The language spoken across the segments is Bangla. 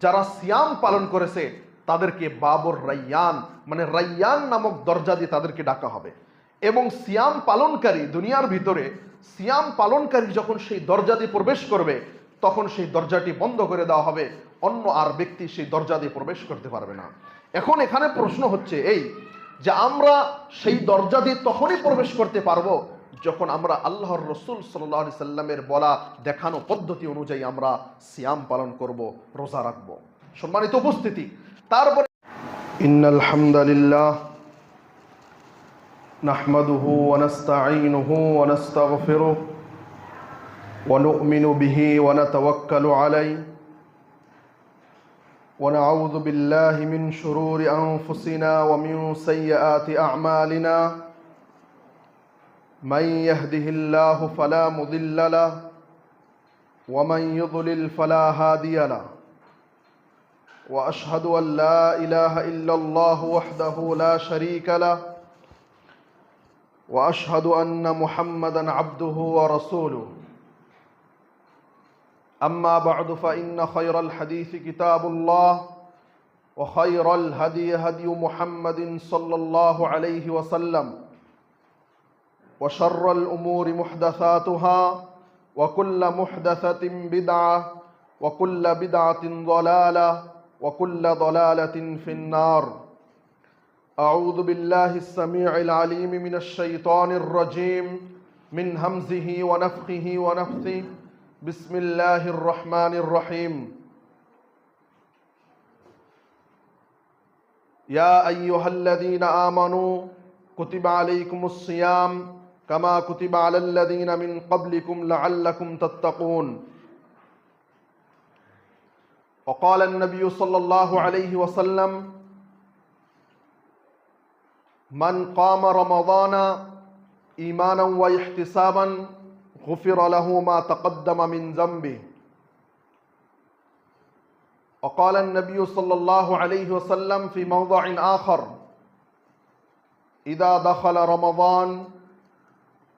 যারা সিয়াম পালন করেছে তাদেরকে বাবুর রাইয়ান, মানে রাইয়ান নামক দরজা দিয়ে তাদেরকে ডাকা হবে। এবং সিয়াম পালনকারী, দুনিয়ার ভিতরে সিয়াম পালনকারী যখন সেই দরজা দিয়ে প্রবেশ করবে, তখন সেই দরজাটি বন্ধ করে দেওয়া হবে, অন্য আর ব্যক্তি সেই দরজা দিয়ে প্রবেশ করতে পারবে না। এখন এখানে প্রশ্ন হচ্ছে এই যে আমরা সেই দরজা দিয়ে তখনই প্রবেশ করতে পারবো যখন আমরা আল্লাহর রসুল সাল্লাল্লাহু আলাইহি সাল্লামের বলা দেখানো পদ্ধতি অনুযায়ী আমরা সিয়াম পালন করব, রোজা রাখবো। সম্মানিত উপস্থিতি, তারপরে ইন্নাল হামদালিল্লাহ নাহমাদুহু ওয়া নাস্তাঈনুহু ওয়া নাস্তাগফিরুহু ওয়া নু'মিনু বিহি ওয়া নাতাওয়াক্কালু আলাইহি ওয়া নাউযু বিল্লাহি মিন শুরুরি আনফুসিনা ওয়া মিন সাইয়্যাতি আ'মালিনা من يهده الله فلا مضل له ومن يضلل فلا هادي له واشهد ان لا اله الا الله وحده لا شريك له واشهد ان محمدا عبده ورسوله اما بعد فان خير الحديث كتاب الله وخير الهدي هدي محمد صلى الله عليه وسلم وشر الأمور محدثاتها وكل محدثة بدعة وكل بدعة ضلالة وكل ضلالة في النار أعوذ بالله السميع العليم من الشيطان الرجيم من همزه ونفخه ونفثه بسم الله الرحمن الرحيم يا أيها الذين آمنوا كتب عليكم الصيام كما كتب على الذين من قبلكم لعلكم تتقون وقال النبي صلى الله عليه وسلم من قام رمضان إيمانا واحتسابا غفر له ما تقدم من ذنبه وقال النبي صلى الله عليه وسلم في موضع آخر إذا دخل رمضان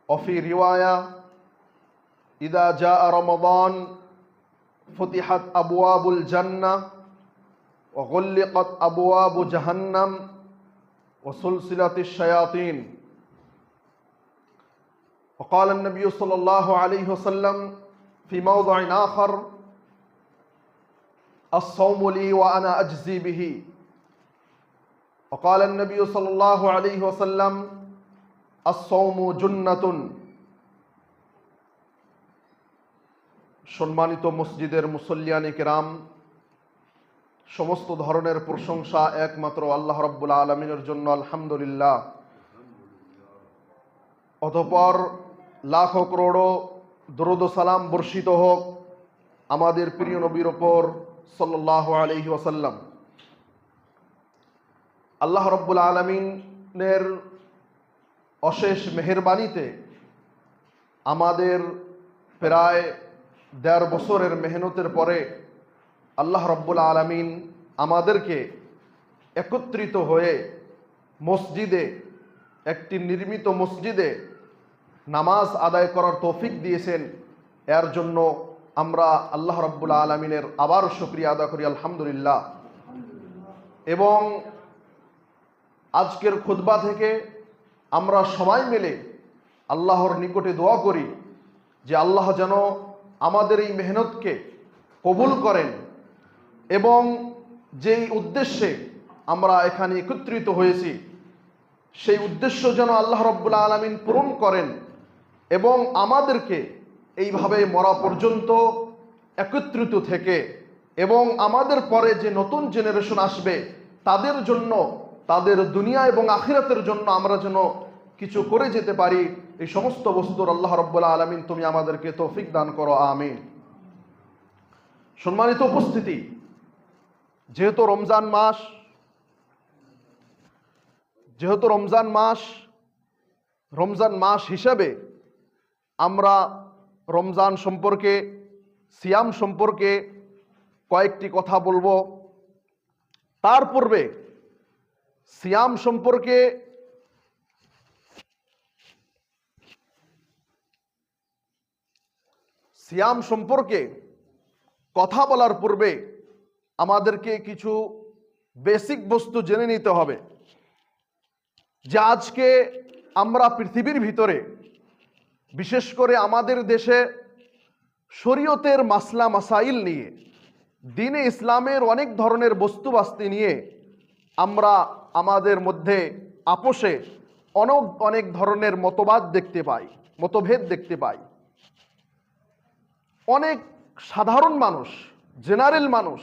وفي رواية إذا جاء رمضان فتحت أبواب الجنة وغلقت أبواب جهنم وسلسلة الشياطين وقال النبي صلى الله عليه وسلم في موضع آخر الصوم لي وأنا أجزي به وقال النبي صلى الله عليه وسلم الصوم جنة সম্মানিত মসজিদের মুসল্লিয়ানে কেরাম, সমস্ত ধরনের প্রশংসা একমাত্র আল্লাহ রাব্বুল আলামিনের জন্য, আলহামদুলিল্লাহ। অতঃপর লাখো করোড়ো দরুদ ও সালাম বর্ষিত হোক আমাদের প্রিয় নবীর ওপর সাল্লাল্লাহু আলাইহি ওয়াসাল্লাম। আল্লাহ রাব্বুল আলামিনের অশেষ মেহেরবানিতে আমাদের প্রায় ১.৫ বছরের মেহনতের পরে আল্লাহ রাব্বুল আলামিন আমাদেরকে একত্রিত হয়ে মসজিদে, একটি নির্মিত মসজিদে নামাজ আদায় করার তৌফিক দিয়েছেন। এর জন্য আমরা আল্লাহ রাব্বুল আলামিনের আবারও শুকরিয়া আদা করি, আলহামদুলিল্লাহ। এবং আজকের খুতবা থেকে আমরা সবাই মিলে আল্লাহর নিকটে দোয়া করি যে আল্লাহ যেন আমাদের এই মেহনতকে কবুল করেন এবং যেই উদ্দেশ্যে আমরা এখানে একত্রিত হয়েছি সেই উদ্দেশ্য যেন আল্লাহ রাব্বুল আলামিন পূরণ করেন এবং আমাদেরকে এইভাবে মরা পর্যন্ত একত্রিত থেকে এবং আমাদের পরে যে নতুন জেনারেশন আসবে তাদের জন্য, তাদের দুনিয়া এবং আখিরাতের জন্য আমরা যেন কিছু করে যেতে পারি, এই সমস্ত বস্তুর আল্লাহ রাব্বুল আলামিন তুমি আমাদেরকে তৌফিক দান করো, আমিন। সম্মানিত উপস্থিতি, যেহেতু রমজান মাস হিসাবে আমরা রমজান সম্পর্কে, সিয়াম সম্পর্কে কয়েকটি কথা বলবো। তার পূর্বে সিয়াম সম্পর্কে কথা বলার পূর্বে আমাদেরকে কিছু বেসিক বস্তু জেনে নিতে হবে যে আজকে আমরা পৃথিবীর ভিতরে, বিশেষ করে আমাদের দেশে, শরীয়তের মাসলা মাসাইল নিয়ে, দ্বীনে ইসলামের অনেক ধরনের বস্তুবাস্তি নিয়ে আমরা আমাদের মধ্যে আপোষে অনেক ধরনের মতভেদ দেখতে পাই। অনেক সাধারণ মানুষ, জেনারেল মানুষ,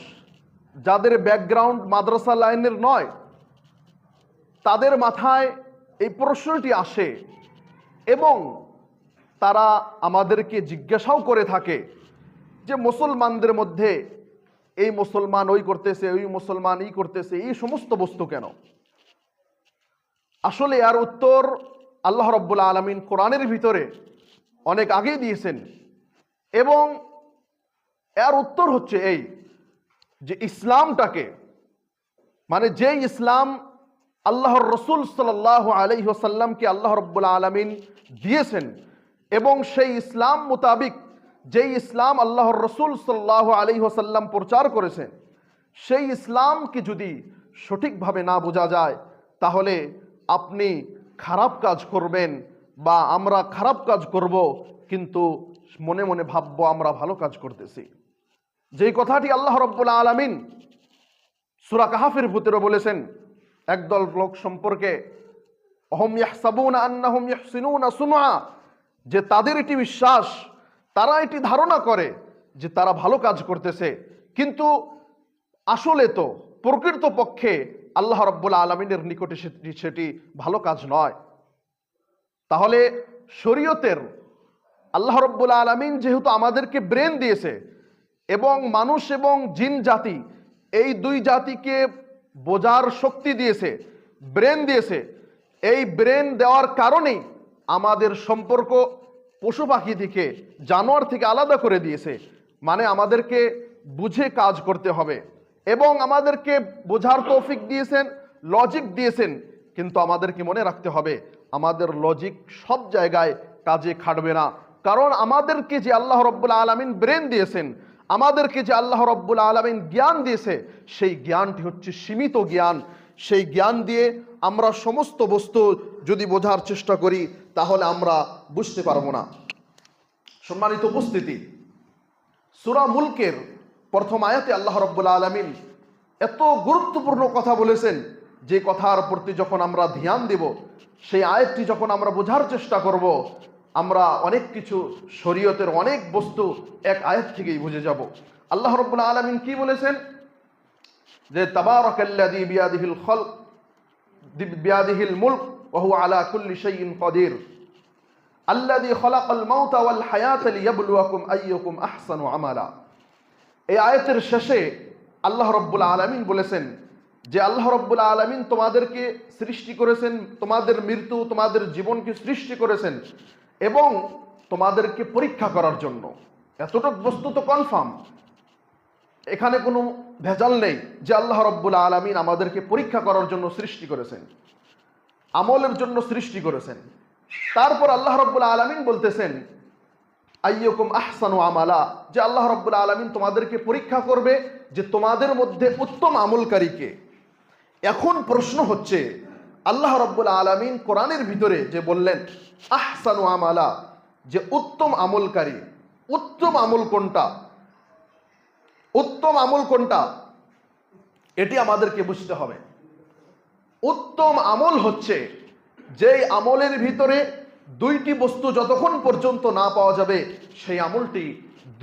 যাদের ব্যাকগ্রাউন্ড মাদ্রাসা লাইনের নয়, তাদের মাথায় এই প্রশ্নটি আসে এবং তারা আমাদেরকে জিজ্ঞাসাও করে থাকে যে মুসলমানদের মধ্যে এই মুসলমান ওই করতেছে, ওই মুসলমান এই করতেছে, এই সমস্ত বস্তু কেন? আসলে এর উত্তর আল্লাহ রাব্বুল আলামিন কোরআনের ভিতরে অনেক আগেই দিয়েছেন এবং এর উত্তর হচ্ছে এই যে ইসলামটাকে, মানে যে ইসলাম আল্লাহর রসুল সাল্লাল্লাহু আলাইহি ওয়াসাল্লামকে আল্লাহ রাব্বুল আলামিন দিয়েছেন এবং সেই ইসলাম মোতাবিক যেই ইসলাম আল্লাহর রসুল সাল্লাল্লাহু আলাইহি ওয়াসাল্লাম প্রচার করেছেন, সেই ইসলামকে যদি সঠিকভাবে না বোঝা যায় তাহলে আপনি খারাপ কাজ করবেন বা আমরা খারাপ কাজ করব, কিন্তু মনে মনে ভাববো আমরা ভালো কাজ করতেছি। যেই কথাটি আল্লাহ রাব্বুল আলামিন সূরা কাহফের ভিতরে বলেছেন একদল লোক সম্পর্কে, অহম ইয়াহসাবুনা আন্নাহুম ইহসিনুনা সুনআ, যে তাদের এটি বিশ্বাস, তারা এটি ধারণা করে যে তারা ভালো কাজ করতেছে, কিন্তু আসলে তো প্রকৃতপক্ষে আল্লাহ রাব্বুল আলামিনের নিকটে সেটি ভালো কাজ নয়। তাহলে শরীয়তের আল্লাহ রাব্বুল আলামিন যেহেতু আমাদেরকে ব্রেন দিয়েছে এবং মানুষ এবং জিন জাতি, এই দুই জাতিকে বোঝার শক্তি দিয়েছে, ব্রেন দিয়েছে, এই ব্রেন দেওয়ার কারণেই আমাদের সম্পর্ক পশু পাখি থেকে, জানোয়ার থেকে আলাদা করে দিয়েছে। মানে আমাদেরকে বুঝে কাজ করতে হবে এবং আমাদেরকে বোঝার তৌফিক দিয়েছেন, লজিক দিয়েছেন, কিন্তু আমাদেরকে মনে রাখতে হবে আমাদের লজিক সব জায়গায় কাজে খাটবে না। কারণ আমাদেরকে যে আল্লাহ রাব্বুল আলামিন ব্রেন দিয়েছেন, আমাদেরকে যে আল্লাহ রাব্বুল আলামিন জ্ঞান দিয়েছে, সেই জ্ঞানটি হচ্ছে সীমিত জ্ঞান। সেই জ্ঞান দিয়ে আমরা সমস্ত বস্তু যদি বোঝার চেষ্টা করি তাহলে আমরা বুঝতে পারবো না। সম্মানিত উপস্থিতি, সূরা মুলকের প্রথম আয়াতে আল্লাহ রাব্বুল আলামিন এত গুরুত্বপূর্ণ কথা বলেছেন, যে কথার প্রতি যখন আমরা ধ্যান দেব, সেই আয়াতটি যখন আমরা বোঝার চেষ্টা করব, আমরা অনেক কিছু শরীয়তের অনেক বস্তু এক আয়াত থেকেই বুঝে যাব। আল্লাহ রাব্বুল আলামিন কি বলেছেন? যে তাবারাকাল্লাযী বিয়াদিহিল মুলক ওয়া হুয়া আলা কুল্লি শাইইন কাদির আল্লাযী খালাকাল মাউতা ওয়াল হায়াতা লিয়াবলুয়াকুম আইয়ুকুম আহসানু আমালা। এই আয়াতের শেষে আল্লাহ রাব্বুল আলামিন বলেছেন যে আল্লাহ রাব্বুল আলামিন তোমাদেরকে সৃষ্টি করেছেন, তোমাদের মৃত্যু, তোমাদের জীবনকে সৃষ্টি করেছেন এবং তোমাদেরকে পরীক্ষা করার জন্য। এতটুকু বস্তু তো কনফার্ম, এখানে কোনো ভেজাল নেই যে আল্লাহ রাব্বুল আলামিন আমাদেরকে পরীক্ষা করার জন্য সৃষ্টি করেছেন, আমলের জন্য সৃষ্টি করেছেন। তারপর আল্লাহ রাব্বুল আলামিন বলতেছেন আইয়ুকুম আহসানু আমালা, যে আল্লাহ রাব্বুল আলামিন তোমাদেরকে পরীক্ষা করবে যে তোমাদের মধ্যে উত্তম আমলকারী কে। এখন প্রশ্ন হচ্ছে, আল্লাহ রাব্বুল আলামিন কোরআনের ভিতরে যে বললেন আহসানু আমালা, যে উত্তম আমলকারী, উত্তম আমল কোনটা, উত্তম আমল কোনটা, এটি আমাদেরকে বুঝতে হবে। উত্তম আমল হচ্ছে যেই আমলের ভিতরে দুইটি বস্তু যতক্ষণ পর্যন্ত না পাওয়া যাবে সেই আমলটি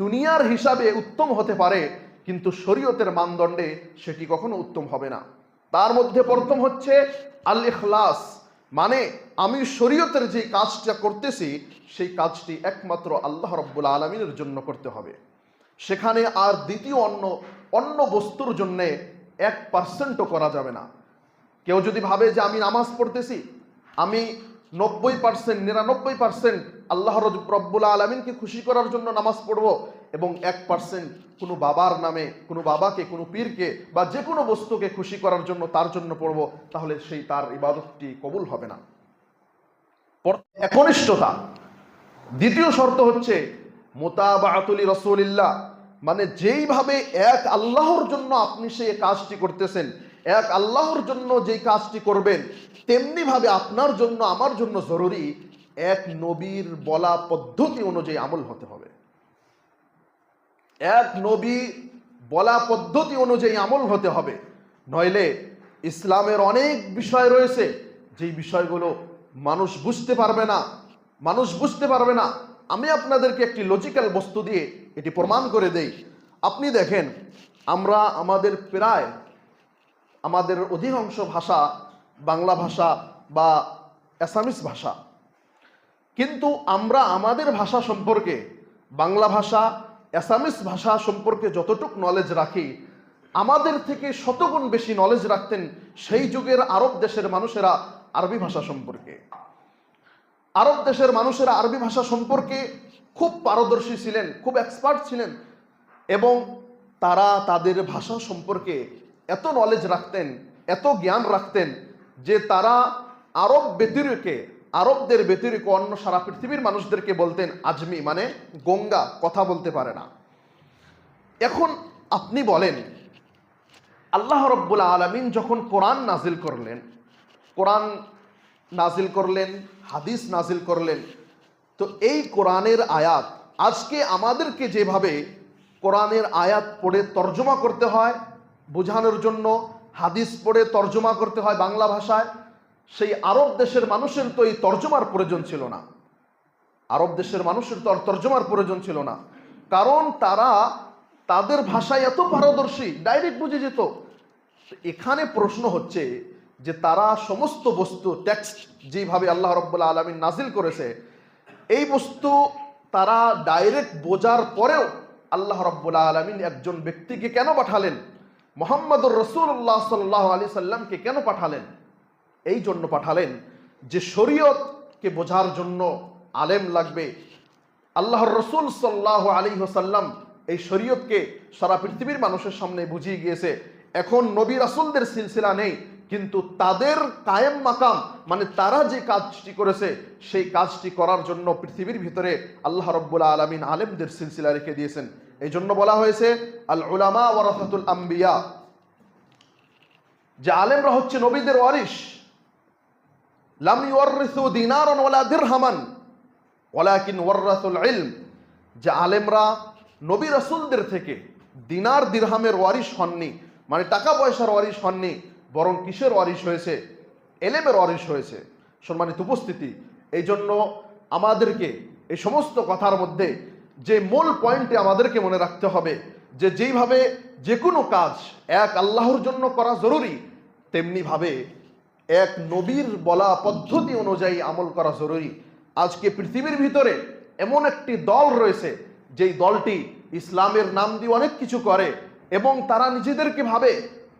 দুনিয়ার হিসাবে উত্তম হতে পারে, কিন্তু শরীয়তের মানদণ্ডে সেটি কখনো উত্তম হবে না। তার মধ্যে প্রথম হচ্ছে আল ইখলাস, মানে আমি শরীয়তের যে কাজটা করতেছি সেই কাজটি একমাত্র আল্লাহ রাব্বুল আলামিনের জন্য করতে হবে। সেখানে আর দ্বিতীয় অন্য বস্তুর জন্যে 1% করা যাবে না। কেউ যদি ভাবে যে আমি নামাজ পড়তেছি, আমি 90% 99% আল্লাহ রাব্বুল আলামিনকে খুশি করার জন্য নামাজ পড়ব এবং 1% কোনো বাবার নামে, কোনো বাবাকে, কোনো পীরকে বা যে কোনো বস্তুকে খুশি করার জন্য তার জন্য পড়ব, তাহলে সেই তার ইবাদতটি কবুল হবে না। একনিষ্ঠতা। দ্বিতীয় শর্ত হচ্ছে মুতাবাআতুল রাসূলিল্লাহ, মানে যেইভাবে এক আল্লাহর জন্য আপনি সেই কাজটি করতেছেন, এক আল্লাহর জন্য যেই কাজটি করবেন, তেমনি ভাবে আপনার জন্য আমার জন্য জরুরি এক নবীর বলা পদ্ধতি অনুযায়ী আমল হতে হবে। এক নবী বলা পদ্ধতি অনুযায়ী আমল হতে হবে, নইলে ইসলামের অনেক বিষয় রয়েছে যেই বিষয়গুলো মানুষ বুঝতে পারবে না, মানুষ বুঝতে পারবে না। আমি আপনাদেরকে একটি লজিক্যাল বস্তু দিয়ে এটি প্রমাণ করে দেই। আপনি দেখেন, আমরা আমাদের অধিকাংশ ভাষা বাংলা ভাষা বা অ্যাসামিস ভাষা, কিন্তু আমরা আমাদের ভাষা সম্পর্কে, বাংলা ভাষা অ্যাসামিস ভাষা সম্পর্কে যতটুকু নলেজ রাখি, আমাদের থেকে শতগুণ বেশি নলেজ রাখতেন সেই যুগের আরব দেশের মানুষেরা আরবি ভাষা সম্পর্কে। আরব দেশের মানুষেরা আরবি ভাষা সম্পর্কে খুব পারদর্শী ছিলেন, খুব এক্সপার্ট ছিলেন, এবং তারা তাদের ভাষা সম্পর্কে এত নলেজ রাখতেন, এত জ্ঞান রাখতেন যে তারা আরবদের ব্যতিরেকে অন্য সারা পৃথিবীর মানুষদেরকে বলতেন আজমি, মানে গঙ্গা, কথা বলতে পারে না। এখন আপনি বলেন, আল্লাহ রাব্বুল আলামিন যখন কোরআন নাজিল করলেন, হাদিস নাজিল করলেন, তো এই কোরআনের আয়াত আজকে আমাদেরকে যেভাবে কোরআনের আয়াত পড়ে তর্জমা করতে হয় বোঝানোর জন্য, হাদিস পড়ে তর্জমা করতে হয় বাংলা ভাষায়, সেই আরব দেশের মানুষের তো এই তর্জমার প্রয়োজন ছিল না। আরব দেশের মানুষের তো তর্জমার প্রয়োজন ছিল না, কারণ তারা তাদের ভাষায় এত পারদর্শী, ডাইরেক্ট বুঝে যেত। এখানে প্রশ্ন হচ্ছে যে তারা সমস্ত বস্তু, টেক্সট যেভাবে আল্লাহ রাব্বুল আলামিন নাজিল করেছে, এই বস্তু তারা ডাইরেক্ট বোঝার পরেও আল্লাহ রাব্বুল আলামিন একজন ব্যক্তিকে কেন পাঠালেন, মুহাম্মদুর রাসূলুল্লাহ সাল্লাল্লাহু আলাইহি সাল্লামকে কেন পাঠালেন? এই জন্য পাঠালেন যে শরীয়তকে বোঝার জন্য আলেম লাগবে। আল্লাহর রাসূল সাল্লাল্লাহু আলাইহি ওয়াসাল্লাম এই শরীয়তকে সারা পৃথিবীর মানুষের সামনে বুঝিয়ে গিয়েছে। এখন নবী রাসূলদের সিলসিলা নেই, কিন্তু তাদের কায়েম মাকাম, মানে তারা যে কাজটি করেছে সেই কাজটি করার জন্য পৃথিবীর ভিতরে আল্লাহ রাব্বুল আলামিন আলেমদের সিলসিলা রেখে দিয়েছেন। এই জন্য বলা হয়েছে আল উলামা ওয়ারাসাতুল আম্বিয়া, যে আলেমরা হচ্ছে নবীদের ওয়ারিস। লাম ইউওয়ারিসু দিনারান ওয়ালা দিরহামান ওয়ালাকিন ওয়ারাসুল ইলম, যে আলেমরা নবী রাসূলদের থেকে দিনার দিরহামের ওয়ারিস হননি, মানে টাকা পয়সার ওয়ারিস হননি, বরং কিসের ওয়ারিস হয়েছে? এলেমের ওয়ারিস হয়েছে। সম্মানিত উপস্থিতি, এই জন্য আমাদেরকে এই সমস্ত কথার মধ্যে যে মূল পয়েন্টে আমাদেরকে মনে রাখতে হবে যে যেইভাবে যে কোনো কাজ এক আল্লাহর জন্য করা জরুরি, তেমনিভাবে এক নবীর বলা পদ্ধতি অনুযায়ী আমল করা জরুরি। আজকে পৃথিবীর ভিতরে এমন একটি দল রয়েছে যেই দলটি ইসলামের নাম দিয়ে অনেক কিছু করে, এবং তারা নিজেদেরকে ভাবে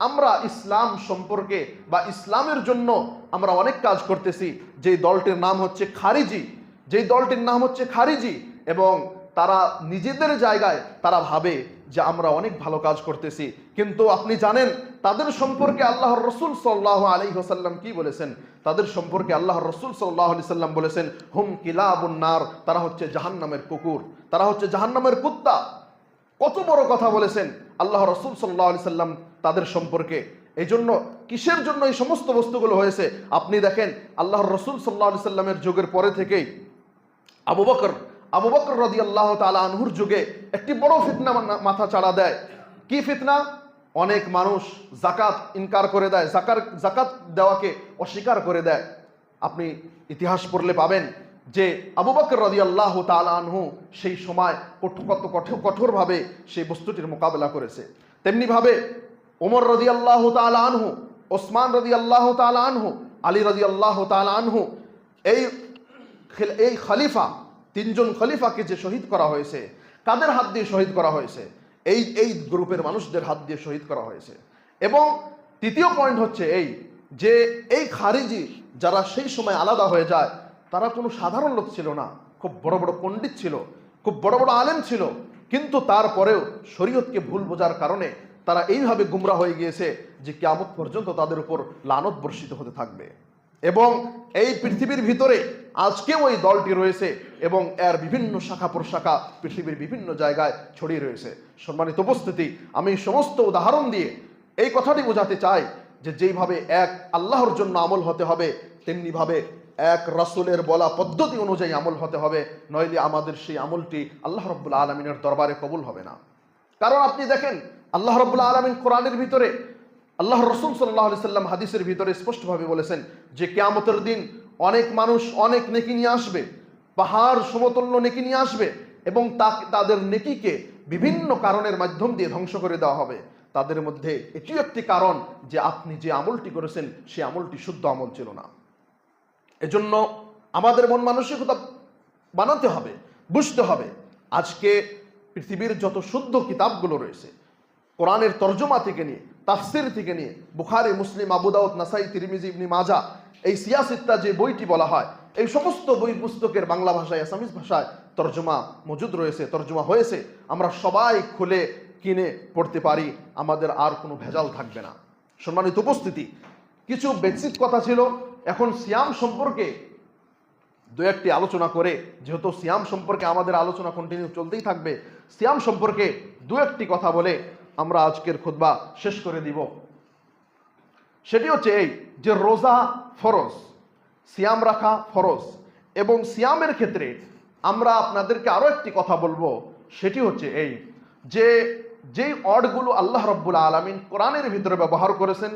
আমরা ইসলাম সম্পর্কে বা ইসলামের জন্য আমরা অনেক কাজ করতেছি। যেই দলটির নাম হচ্ছে খারিজি, এবং তারা নিজেদের জায়গায় তারা ভাবে যে আমরা অনেক ভালো কাজ করতেছি। কিন্তু আপনি জানেন তাদের সম্পর্কে আল্লাহর রাসূল সাল্লাল্লাহু আলাইহি ওয়াসাল্লাম কি বলেছেন? তাদের সম্পর্কে আল্লাহর রাসূল সাল্লাল্লাহু আলাইহি ওয়াসাল্লাম বলেছেন, হুম কিলাবুন নার, তারা হচ্ছে জাহান্নামের কুকুর, তারা হচ্ছে জাহান্নামের কুত্তা। কত বড় কথা বলেছেন আল্লাহর রাসূল সাল্লাল্লাহু আলাইহি ওয়াসাল্লাম তাদের সম্পর্কে। এই জন্য কিসের জন্য এই সমস্ত বস্তুগুলো হয়েছে? আপনি দেখেন আল্লাহর রাসূল সাল্লাল্লাহু আলাইহি ওয়াসাল্লামের যুগের পরে থেকেই আবু বকর রাদিয়াল্লাহু তাআলা আনহুর যুগে একটি বড় ফিতনা মাথা চাড়া দেয়। কি ফিতনা? অনেক মানুষ যাকাত ইনকার করে দেয়, যাকাত দেওয়াকে অস্বীকার করে দেয়। আপনি ইতিহাস পড়লে পাবেন যে আবু বকর রাদিয়াল্লাহু তাআলা আনহু সেই সময় কঠোরভাবে সেই বস্তুটির মোকাবেলা করেছে। তেমনিভাবে ওমর রাদিয়াল্লাহু তাআলা আনহু, ওসমান রাদিয়াল্লাহু তাআলা আনহু, আলী রাদিয়াল্লাহু তাআলা আনহু, এই খলিফা, তিনজন খলিফাকে যে শহীদ করা হয়েছে, কাদের হাত দিয়ে শহীদ করা হয়েছে? এই গ্রুপের মানুষদের হাত দিয়ে শহীদ করা হয়েছে। এবং তৃতীয় পয়েন্ট হচ্ছে যে এই খারিজি যারা সেই সময় আলাদা হয়ে যায়, তারা কোনো সাধারণ লোক ছিল না, খুব বড় বড় পণ্ডিত ছিল, খুব বড় বড় আলেম ছিল, কিন্তু তারপরেও শরীয়তকে ভুল বোঝার কারণে তারা এইভাবে গুমরা হয়ে গিয়েছে যে কিয়ামত পর্যন্ত তাদের উপর লানত বর্ষিত হতে থাকবে। এবং এই পৃথিবীর ভিতরে আজকেও ওই দলটি রয়েছে এবং এর বিভিন্ন শাখা প্রশাখা পৃথিবীর বিভিন্ন জায়গায় ছড়িয়ে রয়েছে। সম্মানিত উপস্থিতি, আমি সমস্ত উদাহরণ দিয়ে এই কথাটি বোঝাতে চাই যে যেইভাবে এক আল্লাহর জন্য আমল হতে হবে, তেমনিভাবে এক রাসূলের বলা পদ্ধতি অনুযায়ী আমল হতে হবে, নইলে আমাদের সেই আমলটি আল্লাহ রাব্বুল আলামিনের দরবারে কবুল হবে না। কারণ আপনি দেখেন, আল্লাহ রাব্বুল আলামিন কোরআনের ভিতরে, আল্লাহর রাসূল সাল্লাল্লাহু আলাইহি সাল্লাম হাদিসের ভিতরে স্পষ্টভাবে বলেছেন যে কিয়ামতের দিন অনেক মানুষ অনেক নেকি নিয়ে আসবে, পাহাড় সমতুল্য নেকি নিয়ে আসবে এবং তাদের নেকিকে বিভিন্ন কারণের মাধ্যম দিয়ে ধ্বংস করে দেওয়া হবে। তাদের মধ্যে এটিও একটি কারণ যে আপনি যে আমলটি করেছেন সে আমলটি শুদ্ধ আমল ছিল না। এজন্য আমাদের মন মানসিকতা বানাতে হবে, বুঝতে হবে আজকে পৃথিবীর যত শুদ্ধ কিতাবগুলো রয়েছে, কোরআনের তর্জমা থেকে নিয়ে, তাফসির থেকে নিয়ে, বুখারী, মুসলিম, আবু দাউদ, নাসাই, তিরমিজি, ইবনে মাজাহ, এই সিয়াসিত্তা যে বইটি বলা হয়, এই সমস্ত বই পুস্তকের বাংলা ভাষায়, আসামিজ ভাষায় তর্জমা মজুদ রয়েছে, তর্জমা হয়েছে। আমরা সবাই খুলে কিনে পড়তে পারি, আমাদের আর কোনো ভেজাল থাকবে না। সম্মানিত উপস্থিতি, কিছু বেসিক কথা ছিল। এখন সিয়াম সম্পর্কে দু একটি আলোচনা করে, যেহেতু সিয়াম সম্পর্কে আমাদের আলোচনা কন্টিনিউ চলতেই থাকবে, সিয়াম সম্পর্কে দু একটি কথা বলে আমরা আজকের খুতবা শেষ করে দিব। সেটি হচ্ছে এই যে রোজা ফরজ, সিয়াম রাখা ফরজ, এবং সিয়ামের ক্ষেত্রে আমরা আপনাদেরকে আরো একটি কথা বলবো। সেটি হচ্ছে এই যে যেই ওয়ার্ডগুলো আল্লাহ রাব্বুল আলামিন কোরআনের ভিতরে ব্যবহার করেছেন,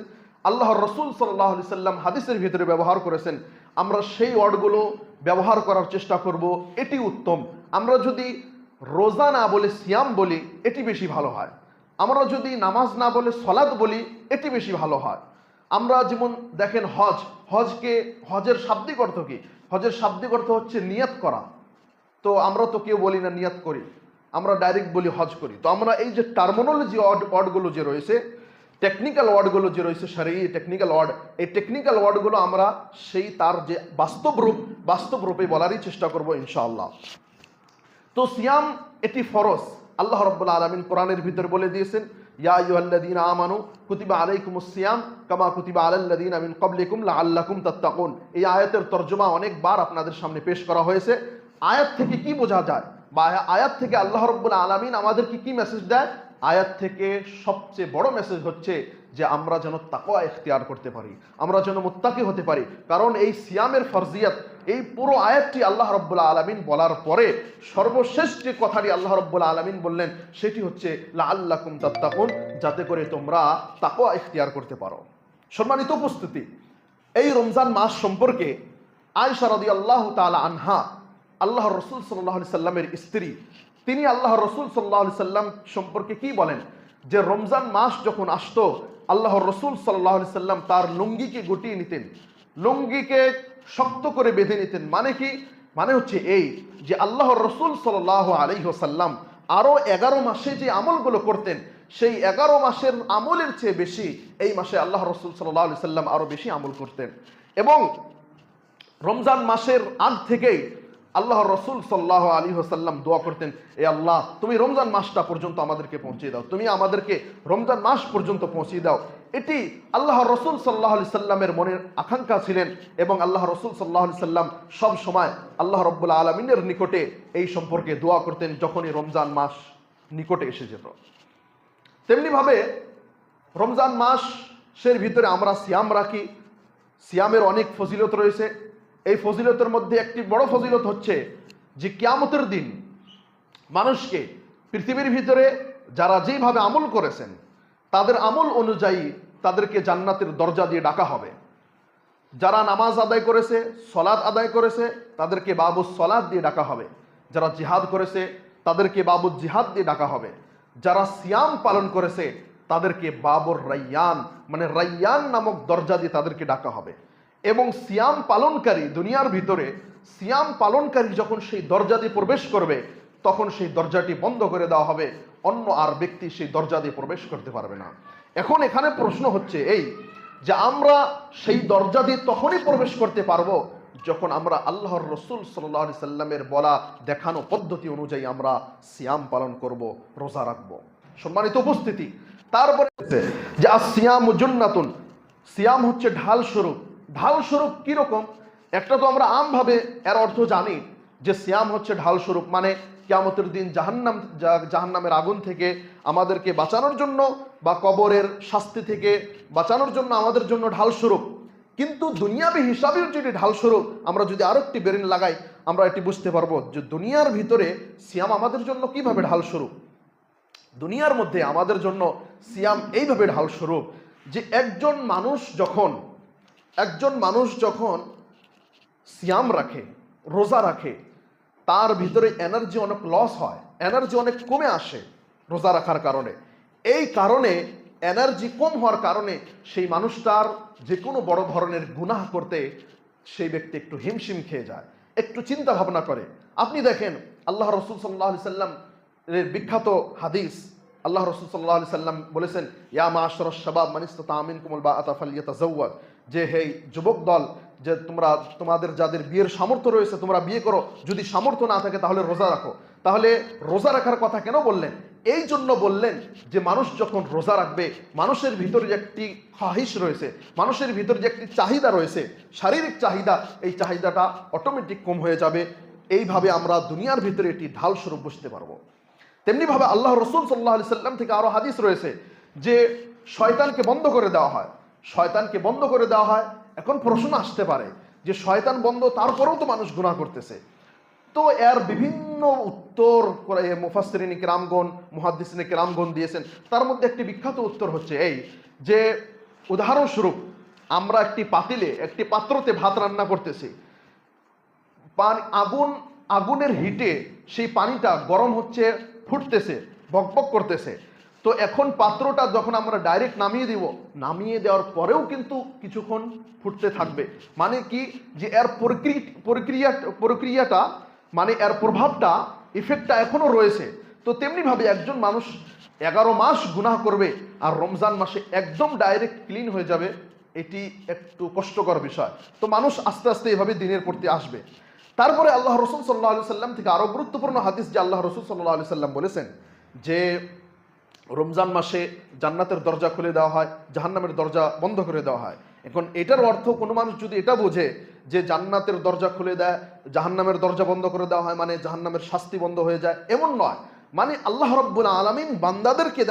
আল্লাহর রাসূল সাল্লাল্লাহু আলাইহি সাল্লাম হাদিসের ভিতরে ব্যবহার করেছেন, আমরা সেই ওয়ার্ডগুলো ব্যবহার করার চেষ্টা করব। এটি উত্তম। আমরা যদি রোজা না বলে সিয়াম বলি, এটি বেশি ভালো হয়। আমরা যদি নামাজ না বলে সলাত বলি, এটি বেশি ভালো হয়। আমরা যেমন দেখেন হজের শাব্দিক অর্থ কি? হজের শাব্দিক অর্থ হচ্ছে নিয়ত করা। তো আমরা তো কেউ বলি না নিয়ত করি, আমরা ডাইরেক্ট বলি হজ করি। তো আমরা এই যে টার্মিনোলজি ওয়ার্ডগুলো যে রয়েছে, টেকনিক্যাল ওয়ার্ডগুলো যে রয়েছে, শরঈ টেকনিক্যাল ওয়ার্ড, এই টেকনিক্যাল ওয়ার্ডগুলো আমরা সেই তার যে বাস্তব রূপে বলারই চেষ্টা করব ইনশাআল্লাহ। তো সিয়াম এটি ফরজ। আল্লাহ রাব্বুল আলামিন কোরআনের ভিতর বলে দিয়েছেন, ইয়া আইয়ুহাল্লাযীনা আমানু কুতিবা আলাইকুমুস সিয়াম কামা কুতিবা আলাল্লাযীনা মিন ক্বাবলিকুম লাআল্লাকুম তাত্তাকুন। এই আয়াতের তরজমা অনেকবার আপনাদের সামনে পেশ করা হয়েছে। আয়াত থেকে কি বোঝা যায়, বা আয়াত থেকে আল্লাহ রাব্বুল আলামিন আমাদেরকে কি মেসেজ দেয়? আয়াত থেকে সবচেয়ে বড় মেসেজ হচ্ছে যে আমরা যেন তাকওয়া ইখতিয়ার করতে পারি, আমরা যেন মুত্তাকি হতে পারি। কারণ এই সিয়ামের ফরজিয়ত, এই পুরো আয়াতটি আল্লাহ রাব্বুল আলামিন বলার পরে সর্বশেষ যে কথাটি আল্লাহ রাব্বুল আলামিন বললেন সেটি হচ্ছে লাআল্লাকুম তাত্তাকুন, যাতে করে তোমরা তাকওয়া ইখতিয়ার করতে পারো। সম্মানিত উপস্থিতি, এই রমজান মাস সম্পর্কে আয়েশা রাদিয়াল্লাহু তাআলা আনহা, আল্লাহর রাসূল সাল্লাল্লাহু আলাইহি সাল্লামের স্ত্রী, তিনি আল্লাহর রাসূল সাল্লাল্লাহু আলাইহি সাল্লাম সম্পর্কে কি বলেন যে রমজান মাস যখন আসতো আল্লাহর রাসূল সাল্লাল্লাহু আলাইহি সাল্লাম তার লুঙ্গিকে গুটিয়ে নিতেন, লুঙ্গিকে শক্ত করে বেঁধে নিতেন। মানে কি? মানে হচ্ছে এই যে আল্লাহর রাসূল সাল্লাল্লাহু আলাইহি ওয়াসাল্লাম আরো 11 মাসে যে আমলগুলো করতেন, সেই 11 মাসের আমলের চেয়ে বেশি এই মাসে আল্লাহ রাসূল সাল্লাল্লাহু আলাইহি সাল্লাম আরো বেশি আমল করতেন। এবং রমজান মাসের আগ থেকেই আল্লাহর রাসূল সাল্লাল্লাহু আলাইহি ওয়াসাল্লাম দোয়া করতেন, এ আল্লাহ তুমি রমজান মাসটা পর্যন্ত আমাদেরকে পৌঁছে দাও, তুমি আমাদেরকে রমজান মাস পর্যন্ত পৌঁছে দাও। এটি আল্লাহর রাসূল সাল্লাল্লাহু আলাইহি সাল্লামের মনের আকাঙ্ক্ষা ছিলেন এবং আল্লাহর রাসূল সাল্লাল্লাহু আলাইহি সাল্লাম সব সময় আল্লাহ রাব্বুল আলামিনের নিকটে এই সম্পর্কে দোয়া করতেন যখনই রমজান মাস নিকটে এসে যেত। তেমনিভাবে রমজান মাসের ভিতরে আমরা সিয়াম রাখি। সিয়ামের অনেক ফজিলত রয়েছে। এই ফজিলতের মধ্যে একটি বড় ফজিলত হচ্ছে যে কিয়ামতের দিন মানুষকে পৃথিবীর ভিতরে যারা যেভাবে আমল করেছেন তাদের আমল অনুযায়ী তাদেরকে জান্নাতের দরজা দিয়ে ডাকা হবে। যারা নামাজ আদায় করেছে, সলাত আদায় করেছে, তাদেরকে বাবুস সলাত দিয়ে ডাকা হবে। যারা জিহাদ করেছে তাদেরকে বাবুল জিহাদ দিয়ে ডাকা হবে। যারা সিয়াম পালন করেছে তাদেরকে বাবুর রাইয়ান, মানে রাইয়ান নামক দরজা দিয়ে তাদেরকে ডাকা হবে। এবং সিয়াম পালনকারী, দুনিয়ার ভিতরে সিয়াম পালনকারী যখন সেই দরজা দিয়ে প্রবেশ করবে তখন সেই দরজাটি বন্ধ করে দেওয়া হবে, অন্য আর ব্যক্তি সেই দরজা দিয়ে প্রবেশ করতে পারবে না। এখন এখানে প্রশ্ন হচ্ছে এই যে আমরা সেই দরজা দিয়ে তখনই প্রবেশ করতে পারবো যখন আমরা আল্লাহর রাসূল সাল্লাল্লাহু আলাইহি সাল্লামের বলা দেখানো পদ্ধতি অনুযায়ী আমরা সিয়াম পালন করব, রোজা রাখবো। সম্মানিত উপস্থিতি, তারপরে যে আসিয়ামু জান্নাতুন, সিয়াম হচ্ছে ঢাল স্বরূপ। ঢাল স্বরূপ কীরকম? একটা তো আমরা আমভাবে এর অর্থ জানি যে সিয়াম হচ্ছে ঢাল স্বরূপ, মানে কিয়ামতের দিন জাহান্নামের আগুন থেকে আমাদেরকে বাঁচানোর জন্য বা কবরের শাস্তি থেকে বাঁচানোর জন্য আমাদের জন্য ঢাল স্বরূপ। কিন্তু দুনিয়াবি হিসাবেও যদি ঢাল স্বরূপ আমরা যদি আরো একটি ব্রেন লাগাই, আমরা এটি বুঝতে পারবো যে দুনিয়ার ভিতরে সিয়াম আমাদের জন্য কিভাবে ঢাল স্বরূপ। দুনিয়ার মধ্যে আমাদের জন্য সিয়াম এইভাবে ঢাল স্বরূপ যে একজন মানুষ যখন সিয়াম রাখে, রোজা রাখে, তার ভিতরে এনার্জি অনেক লস হয়, এনার্জি অনেক কমে আসে রোজা রাখার কারণে। এই কারণে এনার্জি কম হওয়ার কারণে সেই মানুষটার যে কোনো বড় ধরনের গুনাহ করতে সেই ব্যক্তি একটু হিমশিম খেয়ে যায়, একটু চিন্তা ভাবনা করে। আপনি দেখেন আল্লাহ রসুল সাল্লাল্লাহু আলাইহি সাল্লাম এর বিখ্যাত হাদিস, আল্লাহ রসুল সাল্লাল্লাহু আলাইহি সাল্লাম বলেছেন, ইয়া মাশারাশ শাবাব মান ইসতাতা মিনকুমুল বাআতা ফালইয়াতাযাওয়াজ, যে হে যুবক দল, যে তোমাদের যাদের বিয়ের সামর্থ্য রয়েছে তোমরা বিয়ে করো, যদি সামর্থ্য না থাকে তাহলে রোজা রাখো। তাহলে রোজা রাখার কথা কেন বললেন? এই জন্য বললেন যে মানুষ যখন রোজা রাখবে, মানুষের ভিতরে যে একটি খাহিশ রয়েছে, মানুষের ভিতরে যে একটি চাহিদা রয়েছে, শারীরিক চাহিদা, এই চাহিদাটা অটোমেটিক কম হয়ে যাবে। এইভাবে আমরা দুনিয়ার ভিতরে এটি ঢাল স্বরূপ বুঝতে পারবো। তেমনিভাবে আল্লাহ রসুল সাল্লাল্লাহু আলাইহি সাল্লাম থেকে আরো হাদিস রয়েছে যে শয়তানকে বন্ধ করে দেওয়া হয়, শয়তানকে বন্ধ করে দেওয়া হয়। এখন প্রশ্ন আসতে পারে যে শয়তান বন্ধ, তারপরেও তো মানুষ গুনাহ করতেছে। তো এর বিভিন্ন উত্তর মুফাসসিরিন কিরামগণ, মুহাদ্দিসিন কিরামগণ দিয়েছেন। তার মধ্যে একটি বিখ্যাত উত্তর হচ্ছে এই যে, উদাহরণস্বরূপ আমরা একটি পাতিলে, একটি পাত্রতে ভাত রান্না করতেছি, আগুনের হিটে সেই পানিটা গরম হচ্ছে, ফুটতেছে, বকবক করতেছে। তো এখন পাত্রটা যখন আমরা ডাইরেক্ট নামিয়ে দিব, নামিয়ে দেওয়ার পরেও কিন্তু কিছুক্ষণ ফুটতে থাকবে। মানে কি, যে এর প্রক্রিয়াটা মানে এর প্রভাবটা, ইফেক্টটা এখনো রয়েছে। তো তেমনিভাবে একজন মানুষ 11 মাস গুনাহ করবে আর রমজান মাসে একদম ডাইরেক্ট ক্লিন হয়ে যাবে, এটি একটু কষ্টকর বিষয়। তো মানুষ আস্তে আস্তে এভাবে দিনের প্রতি আসবে। তারপরে আল্লাহ রসুল সাল্লাল্লাহু আলাইহি সাল্লাম থেকে আরো গুরুত্বপূর্ণ হাদিস, যে আল্লাহ রসুল সাল্লাল্লাহু আলাইহি সাল্লাম বলেছেন যে রমজান মাসে জান্নাতের দরজা খুলে দেওয়া হয়, জাহান্নামের দরজা বন্ধ করে দেওয়া হয়। এখন এটার অর্থ কোনো মানুষ যদি এটা বোঝে যে জান্নাতের দরজা খুলে দেয়, জাহান্নামের দরজা বন্ধ করে দেওয়া হয় মানে জাহান্নামের শাস্তি বন্ধ হয়ে যায়, এমন নয়। মানে আল্লাহ রাব্বুল আলামিন বান্দাদেরকে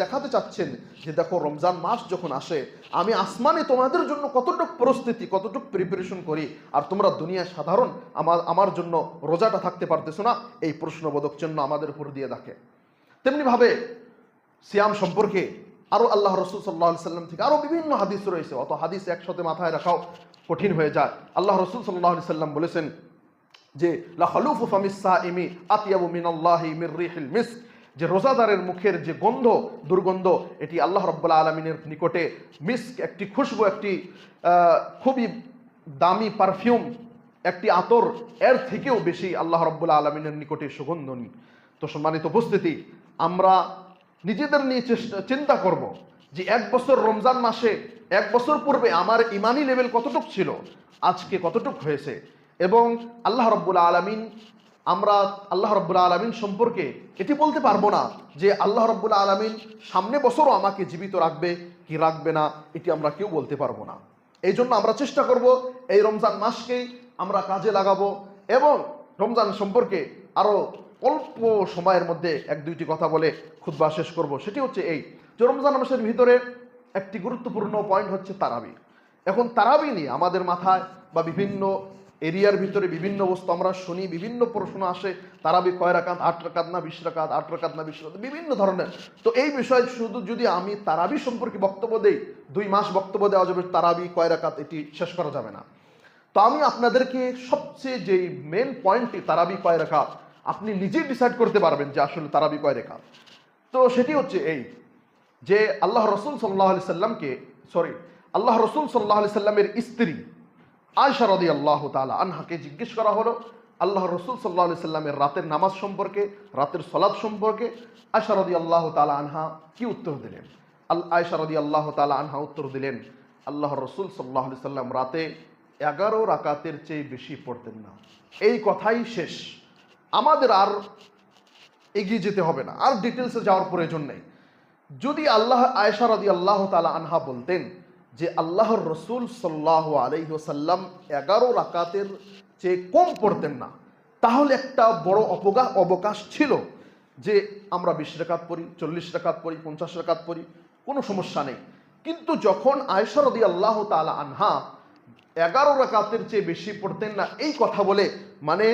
দেখাতে চাচ্ছেন যে দেখো, রমজান মাস যখন আসে আমি আসমানে তোমাদের জন্য কতটুকু প্রস্তুতি, কতটুকু প্রিপারেশন করি, আর তোমরা দুনিয়ায় সাধারণ আমার জন্য রোজাটা থাকতে পারতেছো না, এই প্রশ্নবোধক চিহ্ন আমাদের উপর দিয়ে দেখে। তেমনিভাবে সিয়াম সম্পর্কে আরো আল্লাহ রসুল সাল্লাল্লাহু আলাইহি সাল্লাম থেকে আরো বিভিন্ন হাদিস রয়েছে, অত হাদিস একসাথে মাথায় রাখাও কঠিন হয়ে যায়। আল্লাহ রসুল সাল্লাল্লাহু আলাইহি সাল্লাম বলেছেন যে লা খালুফু ফামিস সাইমি আতিয়াবু মিনাল্লাহি মির রিহিল মিস্ক, যে রোজাদারের মুখের যে গন্ধ, দুর্গন্ধ, এটি আল্লাহ রাব্বুল আলামিনের নিকটে মিস্ক, একটি খুশবু, একটি খুবই দামি পারফিউম, একটি আতর, এর থেকেও বেশি আল্লাহ রাব্বুল আলামিনের নিকটে সুগন্ধনী। তো সম্মানিত উপস্থিতি, আমরা নিজেদের নিয়ে চিন্তা করব যে এক বছর রমজান মাসে, এক বছর পূর্বে আমার ইমানি লেভেল কতটুক ছিল, আজকে কতটুক হয়েছে। এবং আল্লাহ রাব্বুল আলামিন, আমরা আল্লাহ রাব্বুল আলামিন সম্পর্কে এটি বলতে পারবো না যে আল্লাহ রাব্বুল আলামিন সামনে বছরও আমাকে জীবিত রাখবে কি রাখবে না, এটি আমরা কেউ বলতে পারবো না। এই জন্য আমরা চেষ্টা করব এই রমজান মাসকেই আমরা কাজে লাগাবো। এবং রমজান সম্পর্কে আরো অল্প সময়ের মধ্যে এক দুইটি কথা বলে খুতবা শেষ করব। সেটি হচ্ছে এই যে রমজান মাসের ভিতরে একটি গুরুত্বপূর্ণ পয়েন্ট হচ্ছে তারাবি। এখন তারাবি নিয়ে আমাদের মাথায় বা বিভিন্ন এরিয়ার ভিতরে বিভিন্ন বস্তু আমরা শুনি, বিভিন্ন প্রশ্ন আসে, তারাবি কয় রাকাত, 8 রাকাত না 20 রাকাত, 8 রাকাত না 20 রাকাত, বিভিন্ন ধরনের। তো এই বিষয়ে শুধু যদি আমি তারাবি সম্পর্কে বক্তব্য দেই, 2 মাস বক্তব্য দেওয়া যাবে, তারাবি কয় রাকাত এটি শেষ করা যাবে না। তো আমি আপনাদেরকে সবচেয়ে যেই মেন পয়েন্টটি, তারাবি কয় রাকাত, আপনি নিজেই ডিসাইড করতে পারবেন যে আসলে তারাবি কয় রাকাত। তো সেটি হচ্ছে এই যে আল্লাহ রসুল সাল্লাল্লাহু আলাইহি সাল্লামকে, আল্লাহ রসুল সাল্লাল্লাহু আলাইহি সাল্লামের স্ত্রী আয়েশা রাদিয়াল্লাহু তাআলা আনহাকে জিজ্ঞেস করা হলো আল্লাহ রসুল সাল্লাল্লাহু আলাইহি সাল্লামের রাতের নামাজ সম্পর্কে, রাতের সালাত সম্পর্কে। আয়েশা রাদিয়াল্লাহু তাআলা আনহা কি উত্তর দিলেন? আয়েশা রাদিয়াল্লাহু তাআলা আনহা উত্তর দিলেন, আল্লাহ রসুল সাল্লাল্লাহু আলাইহি সাল্লাম রাতে 11 রাকাতের চেয়ে বেশি পড়তেন না। এই কথাই শেষ, আমাদের আর এগিয়ে যেতে হবে না, আর ডিটেলসে যাওয়ার প্রয়োজন নেই। যদি আয়েশা রাদিয়াল্লাহু তাআলা আনহা বলতেন যে আল্লাহর রসুল সাল্লাল্লাহু আলাইহি ওয়াসাল্লাম 11 রাকাতের চেয়ে কম পড়তেন না, তাহলে একটা বড় অবকাশ ছিল যে আমরা 20 রাকাত পড়ি, 40 রাকাত পড়ি, 50 রাকাত পড়ি, কোনো সমস্যা নেই। কিন্তু যখন আয়েশা রাদিয়াল্লাহু তাআলা আনহা 11 রাকাতের চেয়ে বেশি পড়তেন না এই কথা বলে মানে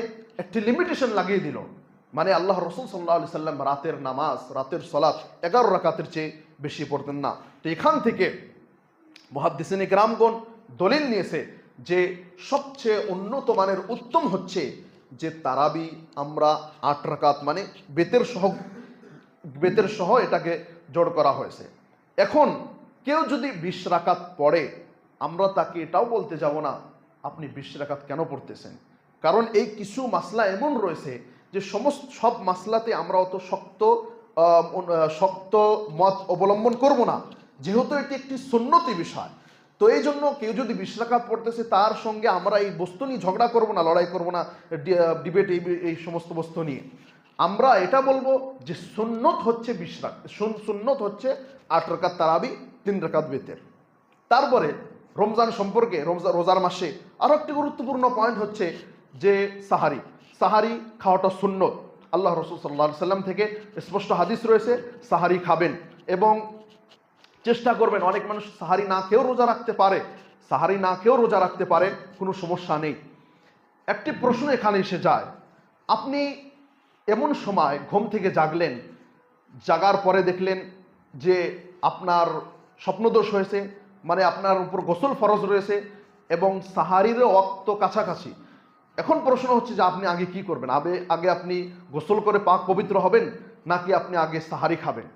একটি লিমিটেশন লাগিয়ে দিল, মানে আল্লাহ রসুল সাল্লাল্লাহু আলাইহি সাল্লাম রাতের নামাজ, রাতের সালাত 11 রাকাতের চেয়ে বেশি পড়তেন না। তো এখান থেকে মুহাদ্দিসিনে কেরামগণ দলিল নিয়েছে যে সবচেয়ে উন্নত মানের উত্তম হচ্ছে যে তারাবি আমরা 8 রাকাত মানে বেতের সহ এটাকে জোড় করা হয়েছে। এখন কেউ যদি 20 রাকাত পড়ে, আমরা তাকে এটাও বলতে যাব না আপনি 20 রাকাত কেন পড়তেছেন, কারণ এই কিছু মাসলা এমন রয়েছে যে সব মাসলাতে আমরা অত শক্ত মত অবলম্বন করব না, যেহেতু এটি একটি সুন্নতি বিষয়। তো এই জন্য কেউ যদি 20 রাকাত পড়তেছে তার সঙ্গে আমরা এই বস্তু নিয়ে ঝগড়া করব না, লড়াই করব না, ডিবেট এই সমস্ত বস্তু নিয়ে। আমরা এটা বলবো যে সুন্নত হচ্ছে 20 রাকাত, সুন্নত হচ্ছে 8 রাকাত তারাবি, 3 রাকাত বেতের। তারপরে রমজান সম্পর্কে, রোজার মাসে আরো একটি গুরুত্বপূর্ণ পয়েন্ট হচ্ছে যে সাহারি খাওয়াটা সুন্নত। আল্লাহ রসুল সাল্লাল্লাহু আলাইহি সাল্লাম থেকে স্পষ্ট হাদিস রয়েছে সাহারি খাবেন এবং চেষ্টা করবেন। অনেক মানুষ সাহারি না খেয়েও রোজা রাখতে পারে, কোনো সমস্যা নেই। একটি প্রশ্ন এখানে এসে যায়, আপনি এমন সময় ঘুম থেকে জাগার পরে দেখলেন যে আপনার স্বপ্নদোষ হয়েছে, মানে আপনার উপর গোসল ফরজ রয়েছে এবং সাহারিরও ওয়াক্ত কাছাকাছি। এখন প্রশ্ন হচ্ছে যে আপনি আগে কি করবেন? আগে আপনি গোসল করে পাক পবিত্র হবেন নাকি আপনি আগে সাহারি খাবেন?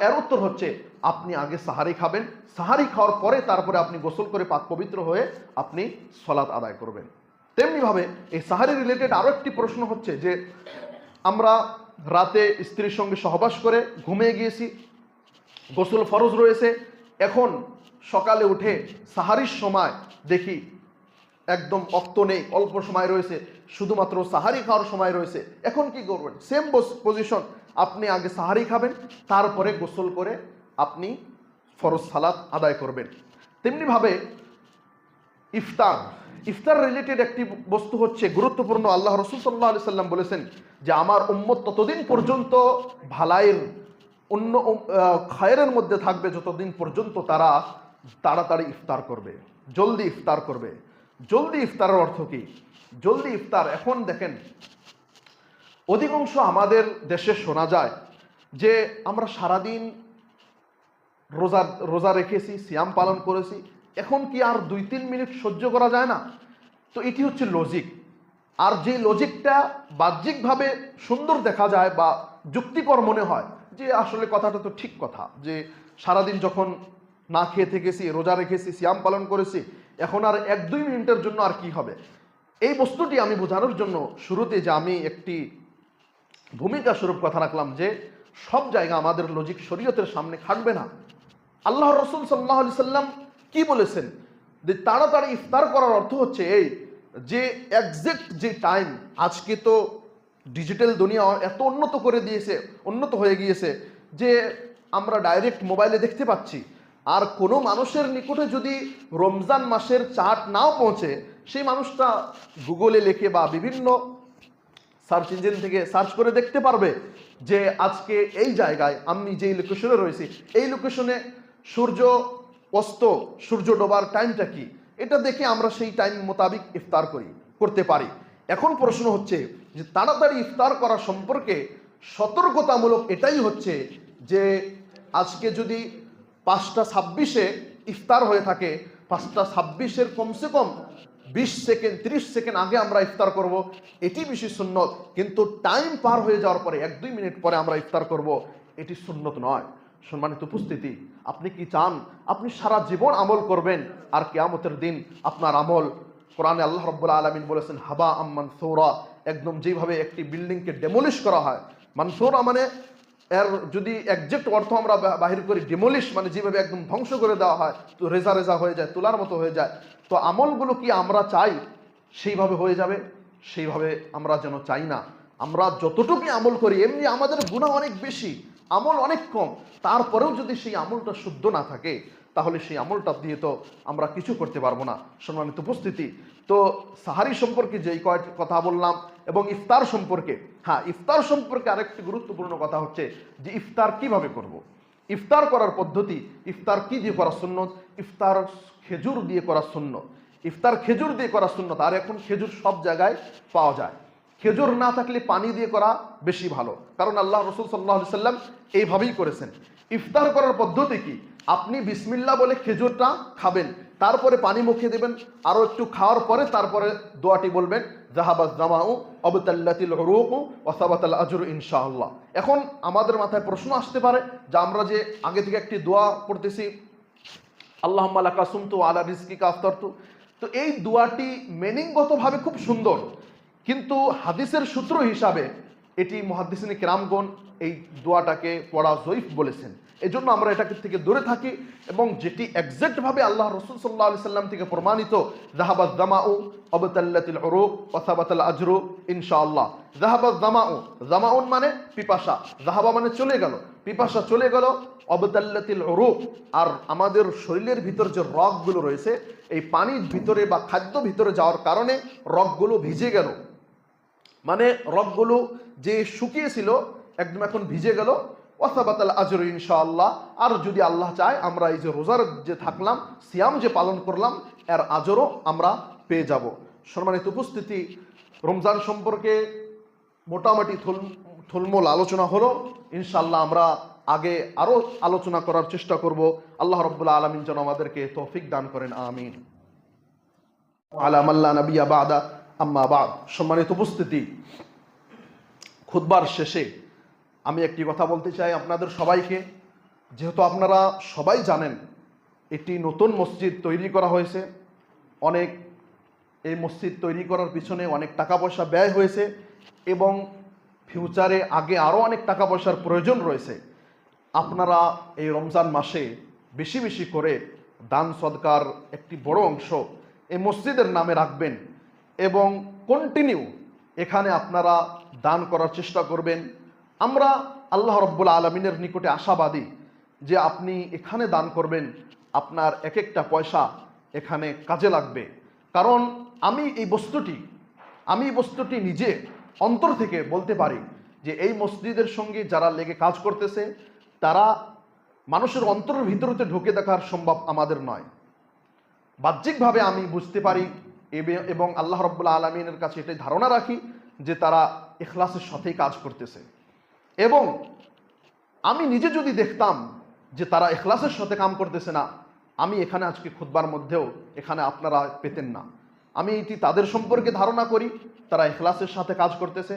এর উত্তর হচ্ছে আপনি আগে সাহারি খাবেন, সাহারি খাওয়ার পরে তারপরে আপনি গোসল করে পাক পবিত্র হয়ে আপনি সালাত আদায় করবেন। তেমনিভাবে এই সাহারি রিলেটেড আরও একটি প্রশ্ন হচ্ছে যে আমরা রাতে স্ত্রীর সঙ্গে সহবাস করে ঘুমিয়ে গিয়েছি, গোসল ফরজ রয়েছে, এখন সকালে উঠে সাহারির সময় দেখি একদম অক্ত নেই, অল্প সময় রয়েছে, শুধুমাত্র সাহারি খাওয়ার সময় রয়েছে। এখন কি করবেন? সেম পজিশন, আপনি আগে সাহারি খাবেন, তারপরে গোসল করে আপনি ফরজ সালাত আদায় করবেন। তেমনিভাবে ইফতার রিলেটেড একটি বস্তু হচ্ছে গুরুত্বপূর্ণ। আল্লাহ রসুল সাল্লাল্লাহু আলাইহি সাল্লাম বলেছেন যে আমার উম্মত ততদিন পর্যন্ত ভালাইয়ের খায়েরের মধ্যে থাকবে যতদিন পর্যন্ত তারা তাড়াতাড়ি ইফতার করবে, জলদি ইফতার করবে। জলদি ইফতারের অর্থ কি? জলদি ইফতার, এখন দেখেন অধিকাংশ আমাদের দেশে শোনা যায় যে আমরা সারাদিন রোজা রেখেছি, সিয়াম পালন করেছি, এখন কি আর 2-3 মিনিট সহ্য করা যায় না? তো এটি হচ্ছে লজিক। আর যে লজিকটা বাহ্যিকভাবে সুন্দর দেখা যায় বা যুক্তিকর মনে হয় যে আসলে কথাটা তো ঠিক কথা, যে সারাদিন যখন না খেয়ে থেকেছি, রোজা রেখেছি, সিয়াম পালন করেছি, এখন আর 1-2 মিনিটের জন্য আর কি হবে? এই বস্তুটি আমি বোঝানোর জন্য শুরুতে যে আমি একটি ভূমিকা স্বরূপ কথা রাখলাম যে সব জায়গা আমাদের লজিক শরীয়তের সামনে খাটবে না। আল্লাহ রসুল সাল্লাল্লাহু আলাইহি সাল্লাম কি বলেছেন যে তাড়াতাড়ি ইফতার করার অর্থ হচ্ছে এই যে এক্সাক্ট যে টাইম, আজকে তো ডিজিটাল দুনিয়া এত উন্নত হয়ে গিয়েছে যে আমরা ডাইরেক্ট মোবাইলে দেখতে পাচ্ছি। আর কোনো মানুষের নিকটে যদি রমজান মাসের চার্ট নাও পৌঁছে, সেই মানুষটা গুগলে লিখে বা বিভিন্ন সার্চ ইঞ্জিন থেকে সার্চ করে দেখতে পারবে যে আজকে এই জায়গায় আমি যেই লোকেশনে রয়েছি, এই লোকেশনে সূর্য অস্ত, সূর্য ডোবার টাইমটা কি, এটা দেখে আমরা সেই টাইম মোতাবিক ইফতার করতে পারি। এখন প্রশ্ন হচ্ছে যে তাড়াতাড়ি ইফতার করা সম্পর্কে সতর্কতামূলক এটাই হচ্ছে যে আজকে যদি 5টা 26-এ ইফতার হয়ে থাকে, 5টা 26-এর কমসে কম 20 সেকেন্ড 30 সেকেন্ড আগে আমরা ইফতার করব, এটি বেশি সুন্নত। কিন্তু টাইম পার হয়ে যাওয়ার পরে 1-2 মিনিট পরে আমরা ইফতার করব, এটি সুন্নত নয়। সম্মানিত উপস্থিতি, আপনি কি চান আপনি সারা জীবন আমল করবেন আর কিয়ামতের দিন আপনার আমল, কোরআনে আল্লাহ রাব্বুল আলামিন বলেছেন হাবা আম মানসুরা, একদম যেভাবে একটি বিল্ডিংকে ডেমোলিশ করা হয়, মানসুরা মানে এর যদি একজ্যাক্ট অর্থ আমরা বাহির করি, ডেমোলিশ মানে যেভাবে একদম ধ্বংস করে দেওয়া হয়, তো রেজা হয়ে যায়, তুলার মতো হয়ে যায়। তো আমলগুলো কি আমরা চাই সেইভাবে হয়ে যাবে? সেইভাবে আমরা যেন চাই না। আমরা যতটুকু আমল করি, এমনি আমাদের গুনাহ অনেক বেশি, আমল অনেক কম, তারপরেও যদি সেই আমলটা শুদ্ধ না থাকে তাহলে সেই আমলটা দিয়ে তো আমরা কিছু করতে পারবো না। সম্মানিত উপস্থিতি, তো সাহারি সম্পর্কে যেই কয়েকটি কথা বললাম এবং ইফতার সম্পর্কে, হ্যাঁ ইফতার সম্পর্কে আরেকটি গুরুত্বপূর্ণ কথা হচ্ছে যে ইফতার কিভাবে করব। ইফতার করার পদ্ধতি, ইফতার কি দিয়ে করা সুন্নত, ইফতার খেজুর দিয়ে করা সুন্নত। ইফতার খেজুর দিয়ে করা সুন্নত, আর এখন খেজুর সব জায়গায় পাওয়া যায়। খেজুর না থাকলে পানি দিয়ে করা বেশি ভালো, কারণ আল্লাহ রসুল সাল্লাল্লাহু আলাইহি সাল্লাম এইভাবেই করেছেন। ইফতার করার পদ্ধতি কি, আপনি বিসমিল্লাহ বলে খেজুরটা খাবেন, তারপরে পানি মুখে দেবেন, আরও একটু খাওয়ার পরে তারপরে দোয়াটি বলবেন, জাহাবাজ জামাউ অবতাল্লাতিল উরুকু ওয়া সাবাতাল আজরু ইনশাআল্লাহ। এখন আমাদের মাথায় প্রশ্ন আসতে পারে যে আমরা যে আগে থেকে একটি দোয়া পড়তেছি, আল্লাহুম্মা লাকা সুমতু আলা রিজকিকা আফতারতু, তো এই দোয়াটি মিনিংগতভাবে খুব সুন্দর, কিন্তু হাদিসের সূত্র হিসাবে এটি মুহাদ্দিসিনে কেরামগণ এই দোয়াটাকে পড়া জয়ীফ বলেছেন। এই জন্য আমরা এটাকে থেকে দূরে থাকি, এবং যেটি এক্সাক্টভাবে আল্লাহ রসুল সাল্লাল্লাহু আলাইহি সাল্লাম থেকে প্রমাণিত, যাহাবাজ জামাউ অবতাল্লাতিল উরুক ওয়া সাবাতাল আজরু ইনশাআল্লাহ। যাহাবাজ জামাউ, জামাউন মানে পিপাসা, যাহাবা মানে চলে গেল, পিপাসা চলে গেল, অবতাল্লাতিল উরুক, আর আমাদের শরীরের ভিতর যে রগগুলো রয়েছে, এই পানির ভিতরে বা খাদ্য ভিতরে যাওয়ার কারণে রগগুলো ভিজে গেল, মানে রগগুলো যে শুকিয়েছিল একদম এখন ভিজে গেল, ওয়াসাবাতাল আজরু ইনশাআল্লাহ। আর যদি আল্লাহ চায় আমরা এই যে রোজার যে থাকলাম, সিয়াম যে পালন করলাম, এর আজরও আমরা পেয়ে যাব। সম্মানিত উপস্থিতি, রমজান সম্পর্কে মোটামুটি থুলমূল আলোচনা হলো। ইনশাআল্লাহ আমরা আগে আরও আলোচনা করার চেষ্টা করব। আল্লাহ রাব্বুল আলামিন যেন আমাদেরকে তৌফিক দান করেন, আমিন। আলা মাল্লা নাবিয়্যা বাদা, আম্মা বাদ। সম্মানিত উপস্থিতি, খুতবার শেষে আমি একটি কথা বলতে চাই আপনাদের সবাইকে। যেহেতু আপনারা সবাই জানেন এটি নতুন মসজিদ তৈরি করা হয়েছে, অনেক এই মসজিদ তৈরি করার পিছনে অনেক টাকা পয়সা ব্যয় হয়েছে, এবং ফিউচারে আগে আরও অনেক টাকা পয়সার প্রয়োজন রয়েছে। আপনারা এই রমজান মাসে বেশি বেশি করে দান সদকার একটি বড় অংশ এই মসজিদের নামে রাখবেন, এবং কন্টিনিউ এখানে আপনারা দান করার চেষ্টা করবেন। আমরা আল্লাহ রাব্বুল আলামিনের নিকটে আশাবাদী যে আপনি এখানে দান করবেন, আপনার এক একটা পয়সা এখানে কাজে লাগবে। কারণ আমি এই বস্তুটি নিজে অন্তর থেকে বলতে পারি যে এই মসজিদের সঙ্গে যারা লেগে কাজ করতেছে, তারা মানুষের অন্তরের ভিতরতে ঢুকে দেখার সম্ভব আমাদের নয়। বাহ্যিকভাবে আমি বুঝতে পারি এবং আল্লাহ রাব্বুল আলামিনের কাছে এটাই ধারণা রাখি যে তারা ইখলাসের সাথেই কাজ করতেছে। এবং আমি নিজে যদি দেখতাম যে তারা ইখলাসের সাথে কাম করতেছে না, আমি এখানে আজকে খুতবার মধ্যেও এখানে আপনারা পেতেন না। আমি এটি তাদের সম্পর্কে ধারণা করি, তারা ইখলাসের সাথে কাজ করতেছে।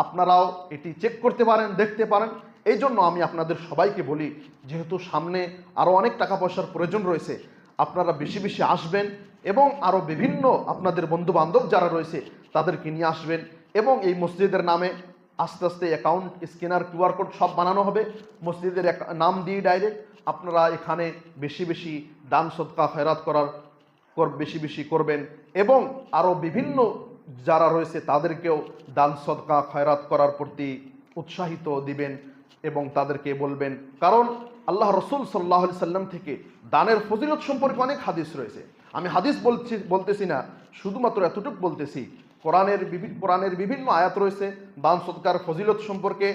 আপনারাও এটি চেক করতে পারেন, দেখতে পারেন। এই জন্য আমি আপনাদের সবাইকে বলি, যেহেতু সামনে আরও অনেক টাকা পয়সার প্রয়োজন রয়েছে, আপনারা বেশি বেশি আসবেন, এবং আরও বিভিন্ন আপনাদের বন্ধু বান্ধব যারা রয়েছে তাদেরকে নিয়ে আসবেন। এবং এই মসজিদের নামে আস্তে আস্তে অ্যাকাউন্ট, স্ক্যানার, কিউআর কোড সব বানানো হবে মসজিদের নাম দিয়ে ডাইরেক্ট। আপনারা এখানে বেশি বেশি দান সদকা খয়রাত বেশি বেশি করবেন, এবং আরও বিভিন্ন যারা রয়েছে তাদেরকেও দান সদকা খয়রাত করার প্রতি উৎসাহিত দিবেন এবং তাদেরকে বলবেন। কারণ আল্লাহ রসুল সাল্লাল্লাহু আলাইহি সাল্লাম থেকে দানের ফজিলত সম্পর্কে অনেক হাদিস রয়েছে। আমি হাদিস বলতেছি না, শুধুমাত্র এতটুকু বলতেছি, কোরআনের বিভিন্ন আয়াত রয়েছে দান সদকার ফজিলত সম্পর্কে,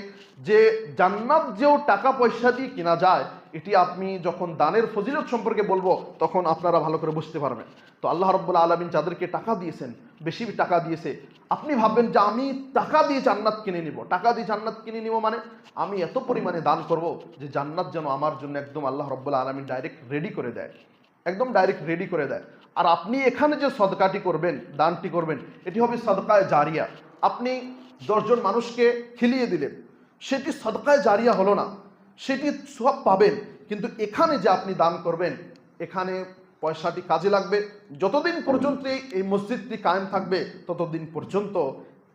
যে জান্নাত যেও টাকা পয়সা দিয়ে কেনা যায়, এটি আপনি যখন দানের ফজিলত সম্পর্কে বলবো তখন আপনারা ভালো করে বুঝতে পারবেন। তো আল্লাহ রাব্বুল আলামিন যাদেরকে টাকা দিয়েছেন, বেশি টাকা দিয়েছে, আপনি ভাববেন যে আমি টাকা দিয়ে জান্নাত কিনে নিব। টাকা দিয়ে জান্নাত কিনে নিব মানে আমি এত পরিমাণে দান করব যে জান্নাত যেন আমার জন্য একদম আল্লাহ রাব্বুল আলামিন ডাইরেক্ট রেডি করে দেয়, একদম ডাইরেক্ট রেডি করে দেয়। আর আপনি এখানে যে সদকাটি করবেন, দানটি করবেন, এটি হবে সদকায়ে জারিয়া। আপনি 10 জন মানুষকে খিলিয়ে দিলেন, সেটি সদকায়ে জারিয়া হলো না, সেটি সব পাবেন, কিন্তু এখানে যে আপনি দান করবেন, এখানে পয়সাটি কাজে লাগবে। যতদিন পর্যন্ত এই মসজিদটি কায়েম থাকবে ততদিন পর্যন্ত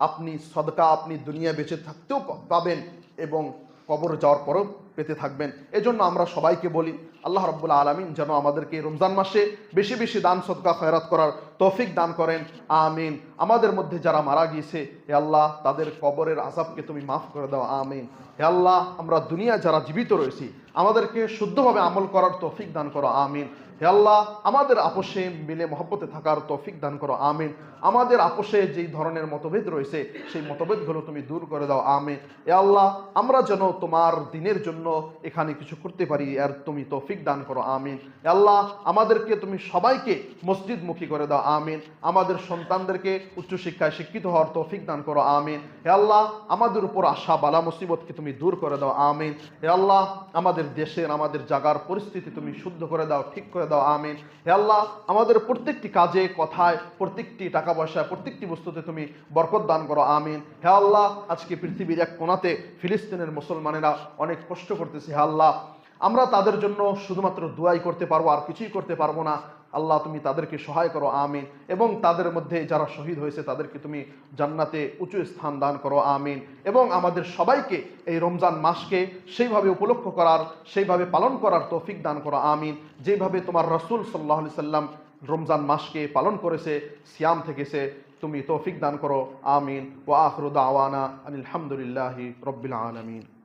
আপনি সদকা আপনি দুনিয়া বেঁচে থাকতেও পাবেন, এবং কবর যাওয়ার পরেও পেতে থাকবেন। এজন্য আমরা সবাইকে বলি আল্লাহ রাব্বুল আলামিন যেন আমাদেরকে রমজান মাসে বেশি বেশি দান সদকা খয়রাত করার তৌফিক দান করেন, আমিন। আমাদের মধ্যে যারা মারা গিয়েছে হে আল্লাহ তাদের কবরের আযাবকে তুমি মাফ করে দাও, আমিন। হে আল্লাহ আমরা দুনিয়া যারা জীবিত রয়েছি আমাদেরকে শুদ্ধভাবে আমল করার তৌফিক দান করো, আমিন। হে আল্লাহ আমাদের আপোষে মিলে মহব্বতে থাকার তৌফিক দান করো, আমিন। আমাদের আপোষে যেই ধরনের মতভেদ রয়েছে সেই মতভেদগুলো তুমি দূর করে দাও, আমিন। হে আল্লাহ আমরা যেন তোমার দিনের জন্য এখানে কিছু করতে পারি আর তুমি তৌফিক দান করো, আমিন। হে আল্লাহ আমাদেরকে তুমি সবাইকে মসজিদমুখী করে দাও, আমিন। আমাদের সন্তানদেরকে উচ্চশিক্ষায় শিক্ষিত হওয়ার তৌফিক দান করো, আমিন। হে আল্লাহ আমাদের উপর আশা বালা মুসিবতকে তুমি দূর করে দাও, আমিন। হে আল্লাহ আমাদের দেশের আমাদের জায়গার পরিস্থিতি তুমি শুদ্ধ করে দাও, ঠিক করে দাও, আমিন। হে আল্লাহ আমাদের প্রত্যেকটি কাজে কথায় প্রত্যেকটি টাকা পয়সা প্রত্যেকটি বস্তুতে তুমি বরকত দান করো, আমিন। হে আল্লাহ আজকে পৃথিবীর এক কোণাতে ফিলিস্তিনের মুসলমানেরা অনেক কষ্ট করতেছে, হে আল্লাহ আমরা তাদের জন্য শুধুমাত্র দোয়াই করতে পারবো আর কিছুই করতে পারবো না। আল্লাহ তুমি তাদেরকে সহায় করো, আমিন। এবং তাদের মধ্যে যারা শহীদ হয়েছে তাদেরকে তুমি জান্নাতে উঁচু স্থান দান করো, আমিন। এবং আমাদের সবাইকে এই রমজান মাসকে সেইভাবে উপলক্ষ করার সেইভাবে পালন করার তৌফিক দান করো, আমিন। যেভাবে তোমার রাসূল সাল্লাল্লাহু আলাইহি সাল্লাম রমজান মাসকে পালন করেছে, সিয়াম থেকেছে, তুমি তৌফিক দান করো, আমিন। ওয়া আখিরু দাওয়ানা আনিল হামদুলিল্লাহি রাব্বিল আলামিন।